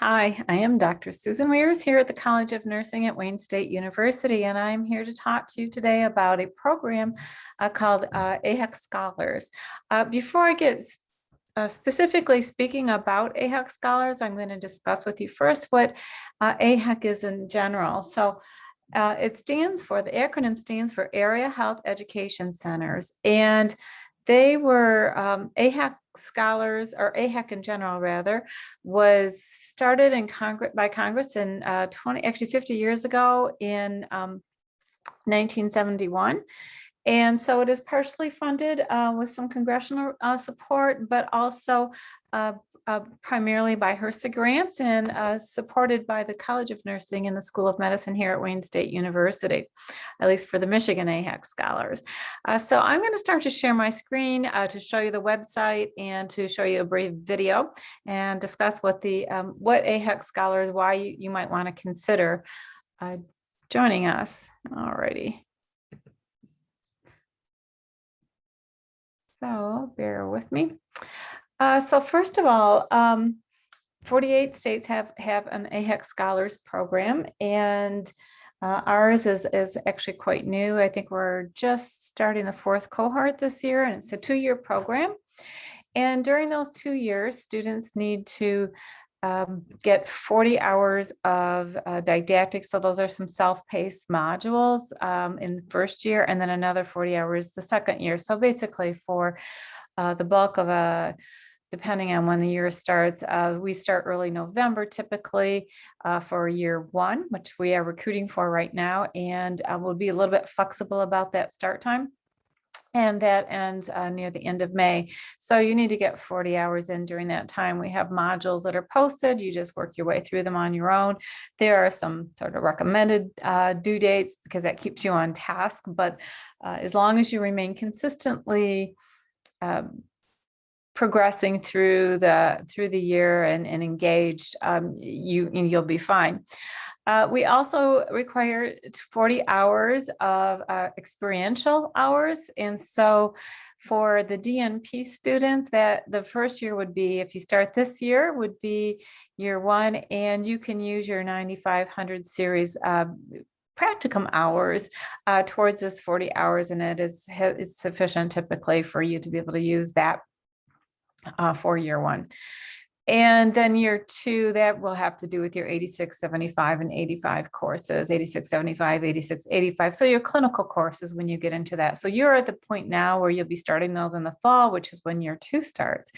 Hi, I am Dr. Susan Weirs here at the College of Nursing at Wayne State University, and I'm here to talk to you today about a program called AHEC Scholars. Before I get specifically speaking about AHEC Scholars, I'm going to discuss with you first what AHEC is in general. So the acronym stands for Area Health Education Centers, and they were AHEC Scholars, or AHEC in general rather, was started in by Congress in 50 years ago in 1971. And so it is partially funded with some congressional support, but also primarily by HRSA grants and supported by the College of Nursing and the School of Medicine here at Wayne State University, at least for the Michigan AHEC Scholars. So I'm going to start to share my screen to show you the website and to show you a brief video and discuss what AHEC Scholars, why you might want to consider joining us. Alrighty. So bear with me. So first of all, 48 states have an AHEC Scholars program, and ours is actually quite new. I think we're just starting the fourth cohort this year, and it's a 2-year program. And during those 2 years, students need to get 40 hours of didactic. So those are some self-paced modules in the first year, and then another 40 hours the second year. So basically for the bulk of depending on when the year starts, we start early November typically for year 1, which we are recruiting for right now, and we'll be a little bit flexible about that start time. And that ends near the end of May. So you need to get 40 hours in during that time. We have modules that are posted. You just work your way through them on your own. There are some sort of recommended due dates because that keeps you on task. But as long as you remain consistently progressing through the year and engaged, you'll be fine. We also require 40 hours of experiential hours. And so for the DNP students, that the first year would be, if you start this year, would be year 1, and you can use your 9500 series practicum hours towards this 40 hours, and it's sufficient typically for you to be able to use that for year 1. And then year 2, that will have to do with your 86, 75, and 85 courses, 86, 75, 86, 85. So your clinical courses when you get into that. So you're at the point now where you'll be starting those in the fall, which is when year 2 starts.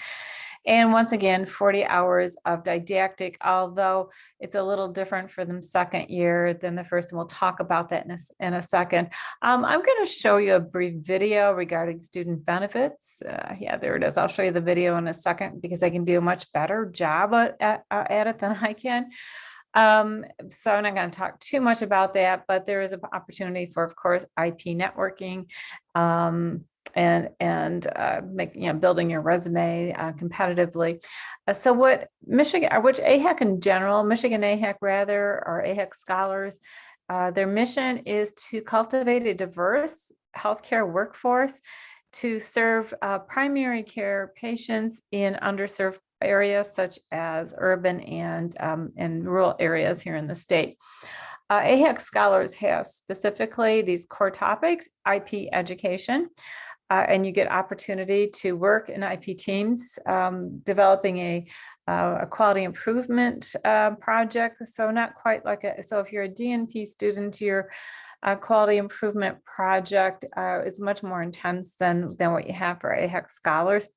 And once again, 40 hours of didactic, although it's a little different for the second year than the first, and we'll talk about that in a second. I'm going to show you a brief video regarding student benefits. Yeah, there it is. I'll show you the video in a second because I can do a much better job at it than I can. So I'm not going to talk too much about that, but there is an opportunity for, of course, IP networking, and building your resume competitively. So what which AHEC in general, Michigan AHEC rather, or AHEC Scholars, their mission is to cultivate a diverse healthcare workforce to serve primary care patients in underserved areas such as urban and rural areas here in the state. AHEC Scholars has specifically these core topics: IP education, and you get opportunity to work in IP teams, developing a quality improvement project. So not quite like so if you're a DNP student, your quality improvement project is much more intense than what you have for AHEC Scholars.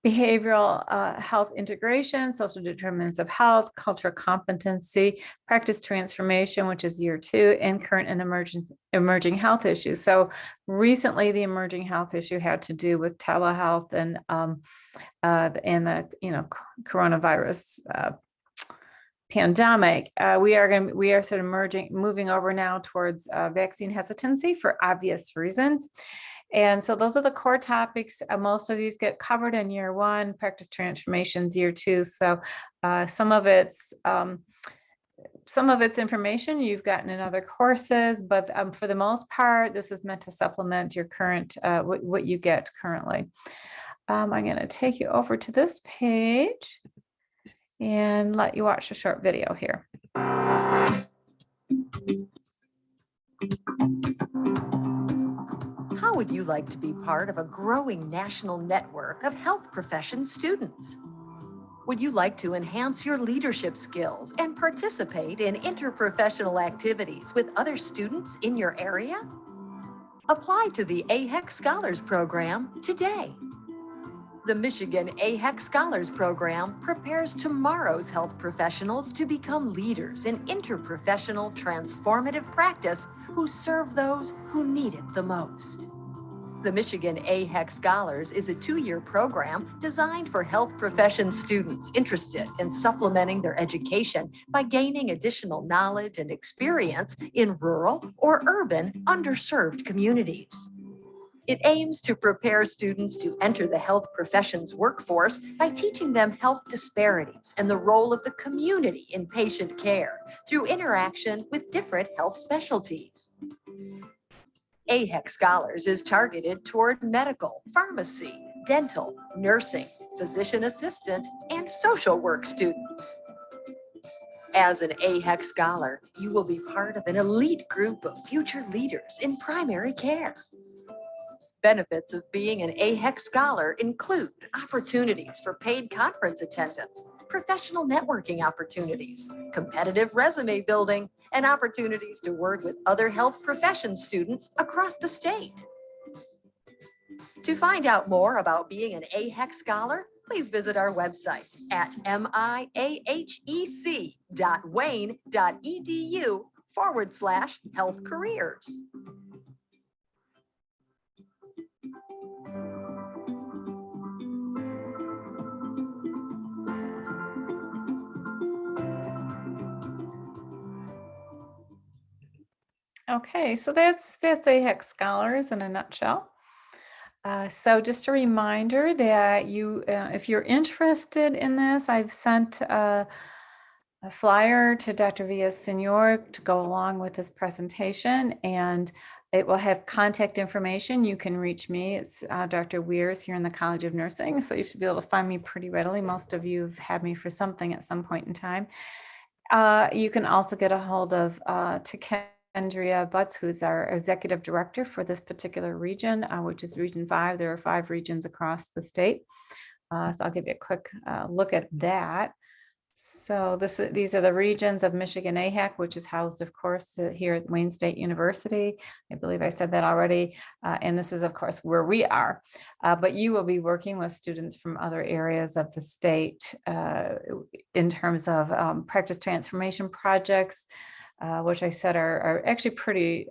Behavioral health integration, social determinants of health, cultural competency, practice transformation, which is year 2, and current and emerging health issues. So recently, the emerging health issue had to do with telehealth and the coronavirus pandemic. We are sort of moving over now towards vaccine hesitancy for obvious reasons. And so those are the core topics. Most of these get covered in year 1, practice transformations year 2. So some of it's information you've gotten in other courses, but for the most part, this is meant to supplement your current, what you get currently. I'm going to take you over to this page. and let you watch a short video here. How would you like to be part of a growing national network of health profession students? Would you like to enhance your leadership skills and participate in interprofessional activities with other students in your area? Apply to the AHEC Scholars Program today. The Michigan AHEC Scholars Program prepares tomorrow's health professionals to become leaders in interprofessional transformative practice who serve those who need it the most. The Michigan AHEC Scholars is a 2-year program designed for health profession students interested in supplementing their education by gaining additional knowledge and experience in rural or urban underserved communities. It aims to prepare students to enter the health professions workforce by teaching them health disparities and the role of the community in patient care through interaction with different health specialties. AHEC Scholars is targeted toward medical, pharmacy, dental, nursing, physician assistant, and social work students. As an AHEC Scholar, you will be part of an elite group of future leaders in primary care. Benefits of being an AHEC Scholar include opportunities for paid conference attendance, professional networking opportunities, competitive resume building, and opportunities to work with other health profession students across the state. To find out more about being an AHEC Scholar, please visit our website at miahec.wayne.edu/health careers. Okay, so that's AHEC Scholars in a nutshell. So just a reminder that you, if you're interested in this, I've sent a flyer to Dr. Villaseñor to go along with this presentation, and it will have contact information. You can reach me. It's Dr. Weirs here in the College of Nursing, so you should be able to find me pretty readily. Most of you have had me for something at some point in time. You can also get a hold of Andrea Butts, who's our executive director for this particular region, which is Region 5. There are 5 regions across the state. So I'll give you a quick look at that. So these are the regions of Michigan AHEC, which is housed, of course, here at Wayne State University. I believe I said that already. And this is, of course, where we are. But you will be working with students from other areas of the state in terms of practice transformation projects, which I said are actually pretty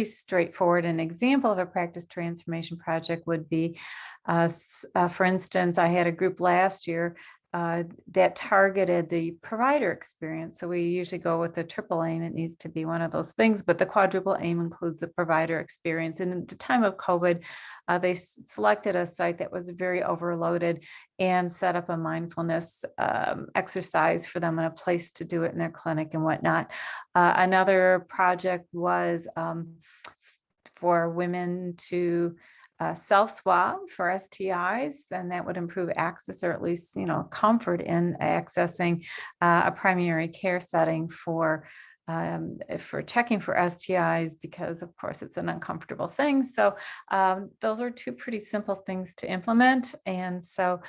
straightforward. An example of a practice transformation project would be, for instance, I had a group last year that targeted the provider experience. So we usually go with the triple aim. It needs to be one of those things, but the quadruple aim includes the provider experience. And at the time of COVID, they selected a site that was very overloaded and set up a mindfulness exercise for them and a place to do it in their clinic and whatnot. Another project was for women to self-swab for STIs, and that would improve access, or at least, comfort in accessing a primary care setting for checking for STIs, because of course it's an uncomfortable thing. So those are 2 pretty simple things to implement. And so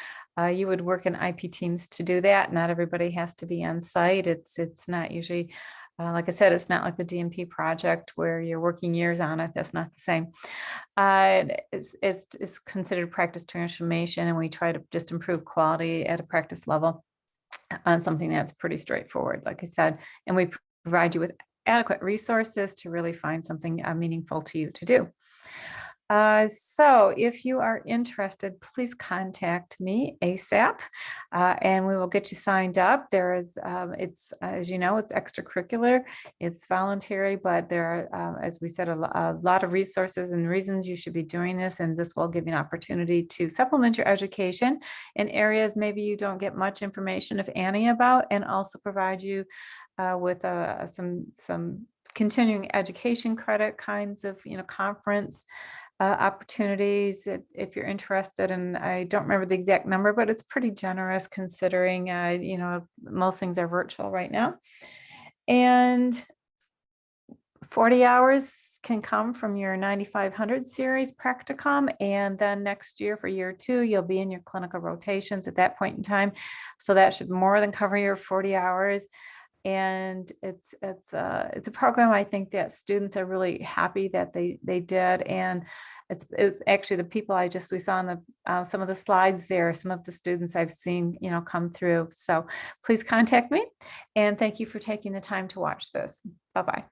you would work in IP teams to do that. Not everybody has to be on site. It's not usually, like I said, it's not like the DNP project where you're working years on it. That's not the same. It's considered practice transformation, and we try to just improve quality at a practice level on something that's pretty straightforward, like I said, and we provide you with adequate resources to really find something meaningful to you to do. So if you are interested, please contact me ASAP, and we will get you signed up. There is, it's, as you know, it's extracurricular, it's voluntary, but there are, as we said, a lot of resources and reasons you should be doing this, and this will give you an opportunity to supplement your education in areas maybe you don't get much information, if any, about, and also provide you with some continuing education credit kinds of conference opportunities if you're interested. And I don't remember the exact number, but it's pretty generous considering, most things are virtual right now. And 40 hours can come from your 9500 series practicum. And then next year for year 2, you'll be in your clinical rotations at that point in time. So that should more than cover your 40 hours. And it's a program I think that students are really happy that they did. And it's actually the people we saw on the some of the slides there, some of the students I've seen, come through. So please contact me, and thank you for taking the time to watch this. Bye-bye.